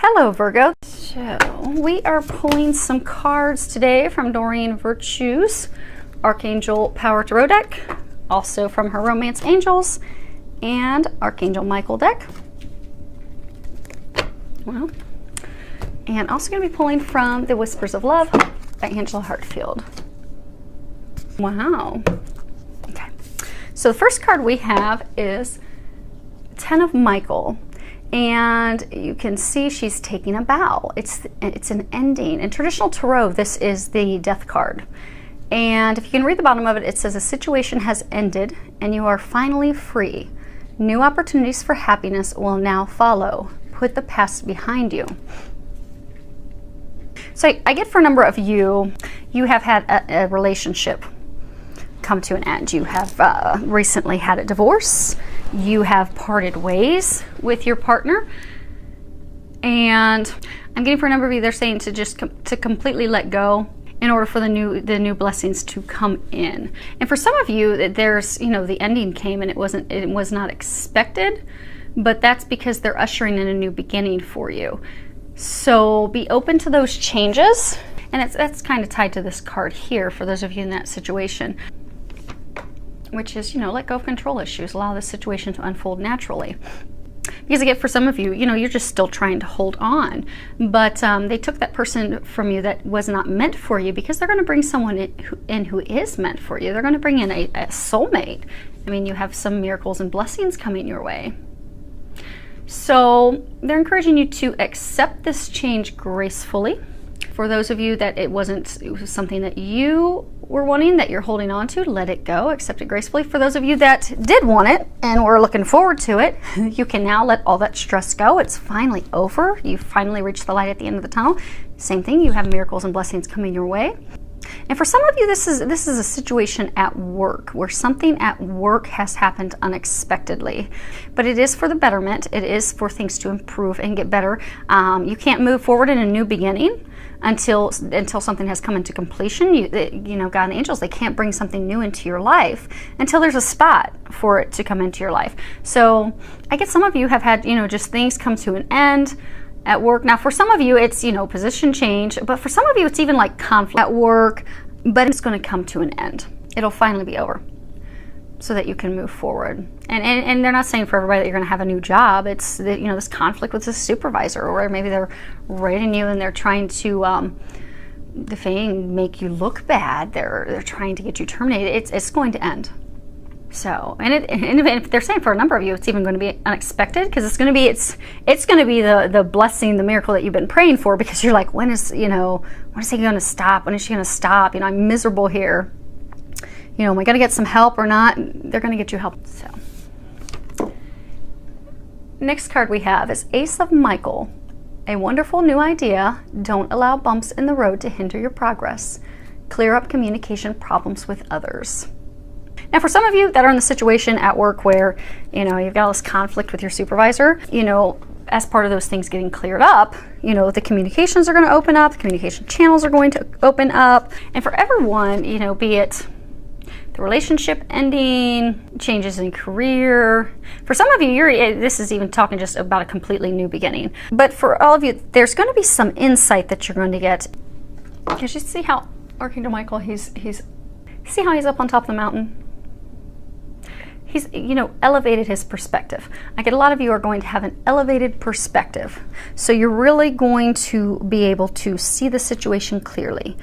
Hello Virgo. So we are pulling some cards today from Doreen Virtue's Archangel Power Tarot deck, also from her Romance Angels and Archangel Michael deck. Well, and also going to be pulling from the Whispers of Love by Angela Hartfield. Wow. Okay. So the first card we have is Ten of Michael. And you can see she's taking a bow. It's an ending. In traditional tarot, this is the death card. And if you can read the bottom of it, it says a situation has ended and you are finally free. New opportunities for happiness will now follow. Put the past behind you. So I get for a number of you, you have had a relationship come to an end. You have recently had a divorce. You have parted ways with your partner, and I'm getting for a number of you, they're saying to just to completely let go in order for the new blessings to come in. And for some of you, there's, you know, the ending came and it was not expected, but that's because they're ushering in a new beginning for you. So be open to those changes, and that's kind of tied to this card here for those of you in that situation, which is, you know, let go of control issues, allow the situation to unfold naturally. Because again, for some of you, you know, you're just still trying to hold on, but they took that person from you that was not meant for you, because they're going to bring someone in who is meant for you. They're going to bring in a soulmate. I mean, you have some miracles and blessings coming your way. So they're encouraging you to accept this change gracefully. For those of you that it was something that you were wanting, that you're holding on to, let it go, accept it gracefully. For those of you that did want it and were looking forward to it, you can now let all that stress go. It's finally over. You finally reached the light at the end of the tunnel. Same thing, you have miracles and blessings coming your way. And for some of you, this is a situation at work where something at work has happened unexpectedly, but it is for the betterment. It is for things to improve and get better. You can't move forward in a new beginning until something has come into completion. You know, God and angels, they can't bring something new into your life until there's a spot for it to come into your life. So I guess some of you have had, you know, just things come to an end at work. Now, for some of you, it's, you know, position change, but for some of you, it's even like conflict at work, but it's going to come to an end. It'll finally be over so that you can move forward. And they're not saying for everybody that you're going to have a new job. It's that, you know, this conflict with the supervisor, or maybe they're rating you and they're trying to defame, make you look bad. They're trying to get you terminated. It's going to end. So, and if they're saying for a number of you, it's even going to be unexpected, because it's going to be the blessing, the miracle that you've been praying for, because you're like, when is he going to stop? When is she going to stop? You know, I'm miserable here. You know, am I going to get some help or not? They're going to get you help. So, next card we have is Ace of Michael. A wonderful new idea. Don't allow bumps in the road to hinder your progress. Clear up communication problems with others. Now, for some of you that are in the situation at work where, you know, you've got all this conflict with your supervisor, you know, as part of those things getting cleared up, you know, the communications are going to open up, the communication channels are going to open up. And for everyone, you know, be it the relationship ending, changes in career. For some of you, this is even talking just about a completely new beginning. But for all of you, there's going to be some insight that you're going to get. Because you see how Archangel Michael, see how he's up on top of the mountain? He's, you know, elevated his perspective. I get a lot of you are going to have an elevated perspective. So you're really going to be able to see the situation clearly.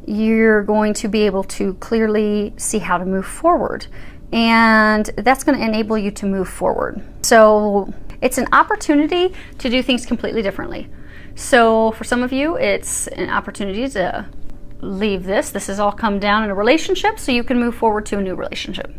You're going to be able to clearly see how to move forward. And that's going to enable you to move forward. So it's an opportunity to do things completely differently. So for some of you, it's an opportunity to leave this. This has all come down in a relationship, so you can move forward to a new relationship.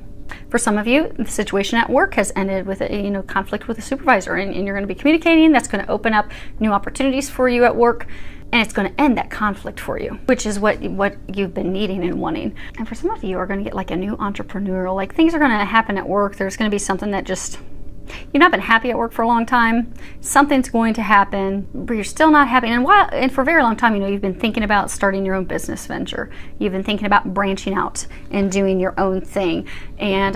For some of you, the situation at work has ended with a, you know, conflict with a supervisor, and you're going to be communicating. That's going to open up new opportunities for you at work, and it's going to end that conflict for you, which is what you've been needing and wanting. And for some of you are going to get like a new entrepreneurial, like things are going to happen at work. There's going to be something that just, you've not been happy at work for a long time. Something's going to happen, but you're still not happy. And for a very long time, you know, you've been thinking about starting your own business venture. You've been thinking about branching out and doing your own thing. And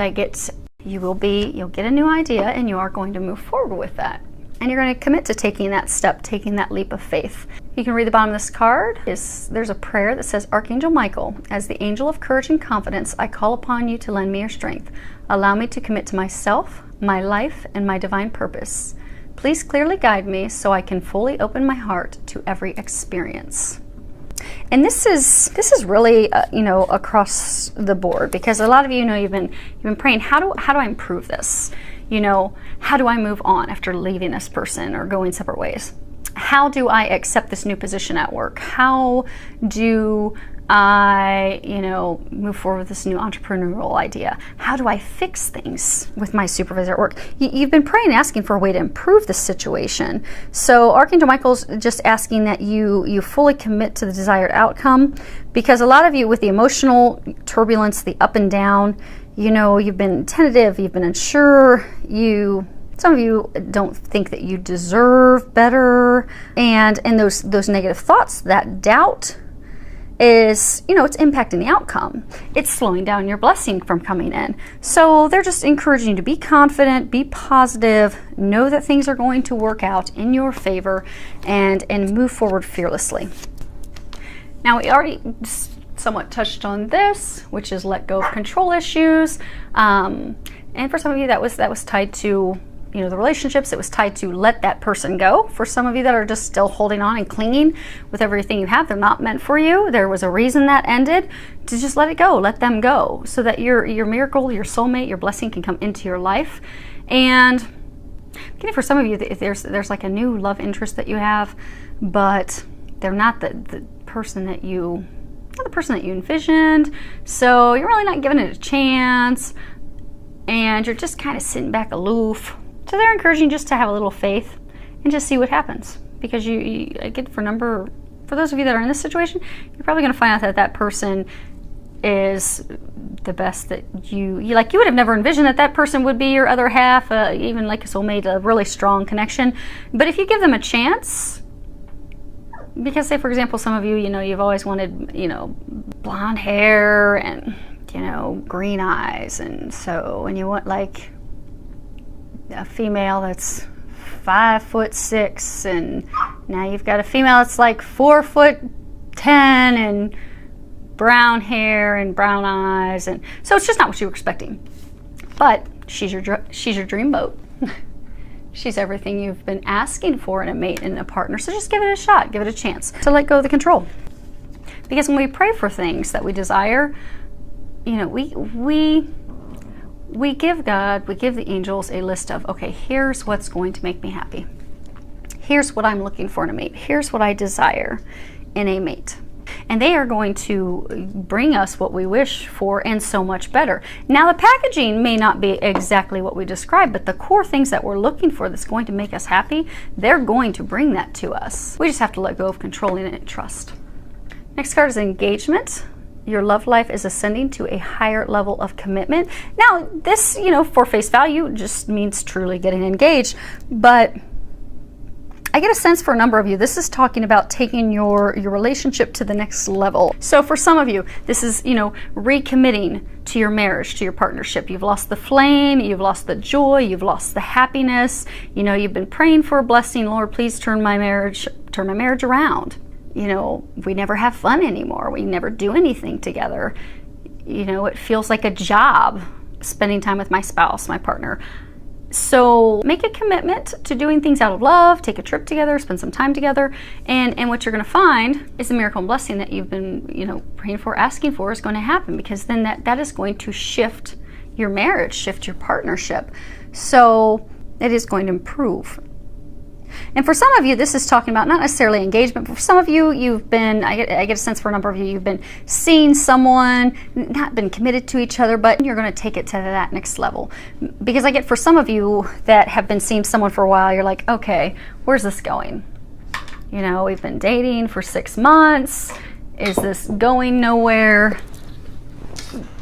you'll get a new idea, and you are going to move forward with that. And you're going to commit to taking that step, taking that leap of faith. You can read the bottom of this card. There's a prayer that says, Archangel Michael, as the angel of courage and confidence, I call upon you to lend me your strength. Allow me to commit to myself, my life, and my divine purpose. Please clearly guide me so I can fully open my heart to every experience. And this is really across the board, because a lot of you know you've been praying, how do I improve this? How do I move on after leaving this person or going separate ways? How do I accept this new position at work? How do I, move forward with this new entrepreneurial idea? How do I fix things with my supervisor at work? You've been praying, asking for a way to improve the situation. So Archangel Michael's just asking that you fully commit to the desired outcome, because a lot of you with the emotional turbulence, the up and down, you've been tentative, you've been unsure, some of you don't think that you deserve better, and those negative thoughts, that doubt is, it's impacting the outcome. It's slowing down your blessing from coming in. So they're just encouraging you to be confident, be positive, know that things are going to work out in your favor, and move forward fearlessly. Now, we already somewhat touched on this, which is let go of control issues. And for some of you, that was tied to the relationships. It was tied to let that person go. For some of you that are just still holding on and clinging with everything you have, they're not meant for you. There was a reason that ended. To just let it go, let them go, so that your miracle, your soulmate, your blessing can come into your life. And for some of you, there's like a new love interest that you have, but they're not the person that you envisioned. So you're really not giving it a chance, and you're just kind of sitting back aloof. So they're encouraging just to have a little faith and just see what happens. Because for those of you that are in this situation, you're probably going to find out that person is the best that you would have never envisioned that person would be your other half, even like a soulmate, a really strong connection. But if you give them a chance, because say for example, some of you, you've always wanted, blonde hair and, green eyes, and you want like a female that's 5'6", and now you've got a female that's like 4'10" and brown hair and brown eyes, and so it's just not what you were expecting. But she's your dream boat. She's everything you've been asking for in a mate and a partner. So just give it a shot, give it a chance to let go of the control. Because when we pray for things that we desire, we give God, we give the angels a list of, okay, here's what's going to make me happy. Here's what I'm looking for in a mate. Here's what I desire in a mate. And they are going to bring us what we wish for and so much better. Now, the packaging may not be exactly what we described, but the core things that we're looking for that's going to make us happy, they're going to bring that to us. We just have to let go of controlling it and trust. Next card is engagement. Your love life is ascending to a higher level of commitment. Now, this, for face value, just means truly getting engaged, but I get a sense for a number of you, this is talking about taking your relationship to the next level. So for some of you, this is, recommitting to your marriage, to your partnership. You've lost the flame, you've lost the joy, you've lost the happiness. You've been praying for a blessing. Lord, please turn my marriage around. We never have fun anymore. We never do anything together. It feels like a job spending time with my spouse, my partner. So make a commitment to doing things out of love, take a trip together, spend some time together, and what you're going to find is the miracle and blessing that you've been, praying for, asking for is going to happen, because then that is going to shift your marriage, shift your partnership. So it is going to improve. And for some of you, this is talking about not necessarily engagement, but for some of you, I get a sense for a number of you, you've been seeing someone, not been committed to each other, but you're going to take it to that next level. Because I get for some of you that have been seeing someone for a while, you're like, okay, where's this going? We've been dating for 6 months. Is this going nowhere?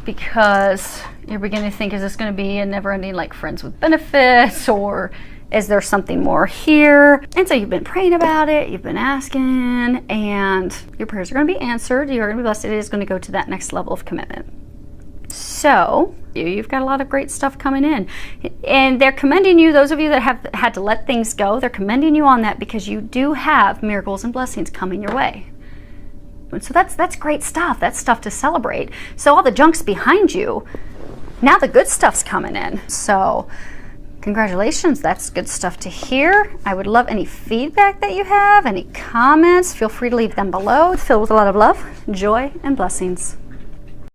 Because you're beginning to think, is this going to be a never-ending like friends with benefits, or is there something more here? And so you've been praying about it, you've been asking, and your prayers are going to be answered. You're going to be blessed. It is going to go to that next level of commitment. So you've got a lot of great stuff coming in. And they're commending you, those of you that have had to let things go, they're commending you on that because you do have miracles and blessings coming your way. And so that's great stuff. That's stuff to celebrate. So all the junk's behind you. Now the good stuff's coming in. So congratulations. That's good stuff to hear. I would love any feedback that you have, any comments. Feel free to leave them below. It's filled with a lot of love, joy, and blessings.